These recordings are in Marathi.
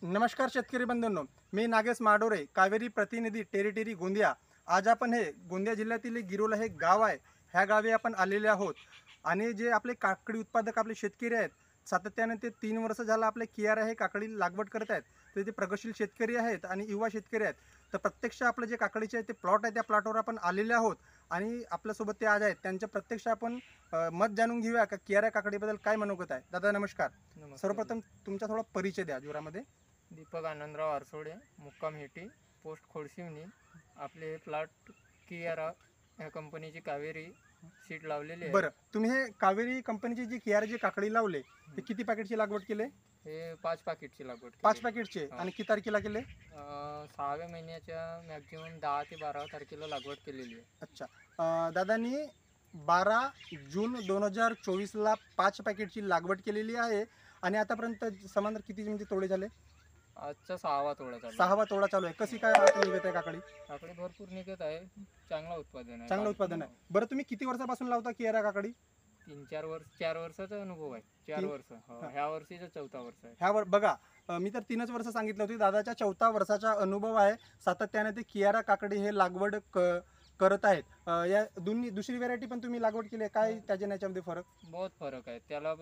नमस्कार शेतकरी बंधूंनो, मी नागेश माडोरे, कावेरी प्रतिनिधी टेरिटरी गोंदिया। आज आपण हे गोंदिया जिल्ह्यातील गिरोला हे गाव आहे, ह्या गावी आपण आलेले आहोत। आणि जे आपले काकडी उत्पादक आपले शेतकरी आहेत, सातत्याने ते 3 वर्ष झालं आपले कियारा हे काकडी लागवड करत आहेत। तर ते प्रगतशील शेतकरी आहेत आणि युवा शेतकरी आहेत। तर प्रत्यक्ष आपलं जे काकडीचे आहे ते प्लॉट आहे, त्या प्लॉटवर आपण आलेले आहोत आणि आपल्यासोबत ते आज आहेत। त्यांच्या प्रत्यक्ष आपण मत जाणून घेऊया का कियारा काकडीबद्दल काय मनोगत आहे। दादा नमस्कार। नमस्कार. सर्वप्रथम तुमचा थोडा परिचय द्या जोरामध्ये। दीपक आनंदराव आरसोडे, मुक्काम हेटी, पोस्ट खोडशिवनी। आपले हे प्लॉट कियारा ह्या कंपनीची कावेरी सीट लावलेली आहे। बरं, तुम्ही हे कावेरी कंपनीची जी कियाराची काकडी लावले ते किती पॅकेटची लागवड केले? हे 5 पाकिटची लागवड केली. 5 पॅकेटचे। हो. आणि किती तारखेला केले? 6व्या महिन्याच्या मॅक्झिमम 10 ते 12 तारखेला लागवड केलेली आहे. अच्छा, दादांनी 12 जून 2024 ला 5 पॅकेटची लागवड केलेली आहे आणि आतापर्यंत समांतर किती म्हणजे तोडे झाले? आजचा 6वा तोडा चालू आहे. 6वा तोडा चालू आहे। कशी काय आता निघत आहे काकडी? काकडी भरपूर निघत आहे, चांगला उत्पादन आहे. चांगलं उत्पादन आहे। बरं, तुम्ही किती वर्षापासून लावता कियारा काकडी? 4 वर्षाचा अनुभव आहे. 4 वर्ष. हो, ह्या वर्षीचं 4था वर्ष आहे. ह्यावर बघा, मी तर 3च वर्ष सांगितलं होती, दादाच्या 4था वर्षाचा अनुभव आहे। सातत्याने ते कियारा काकडी हे लागवड करत आहेत। या दुसरी व्हरायटी पण तुम्ही लागवड केली आहे, काय त्याच्या याच्यामध्ये फरक? बहुत फरक आहे त्याला।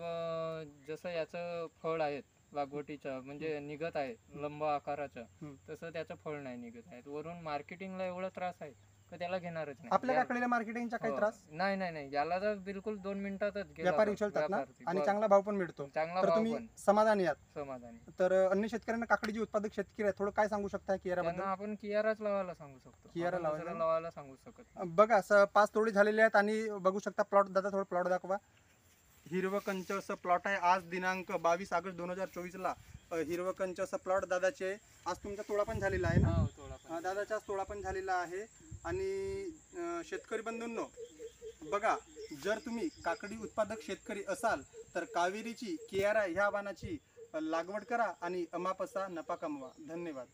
जसं याचं फळ आहे लागवडीचं, म्हणजे निघत आहे लंब आकाराचं, तसं त्याचं फळ नाही निघत आहे। वरून मार्केटिंगला एवढा त्रास आहे का त्याला घेणारच नाही। आपल्या काकडीला मार्केटिंगचा काही त्रास नाही, याला तर बिलकुल 2 मिनिटातच व्यापारी उचलतात ना, आणि चांगला भाव पण मिळतो। चांगला तर भाव तुम्ही पण समाधानी आहात? समाधानी. तर अन्य शेतकऱ्यांना, काकडीचे उत्पादक शेतकरी आहेत, थोडं काय सांगू शकता कियाराबद्दल? त्यांना आपण कियाराच लावायला सांगू शकतो, कियारा आपण लावायला? दुसरं लावायला सांगू शकत. बघा, 5 तोडे झालेले आहेत आणि बघू शकता प्लॉट। दादा थोडं प्लॉट दाखवा। हिरवं कंच असं प्लॉट आहे। आज दिनांक 22 ऑगस्ट 2024 ला हिरवं कंच असं प्लॉट दादाचे। आज तुमचा तोडा पण झालेला आहे ना? हो, तोडा पण. दादाचा तोडा पण झालेला आहे। आणि शेतकरी बंधूंनो, बघा, जर तुम्ही काकडी उत्पादक शेतकरी असाल तर कावेरीची कियारा ह्या वाणाची लागवड करा आणि अमापसा नफा कमवा। धन्यवाद।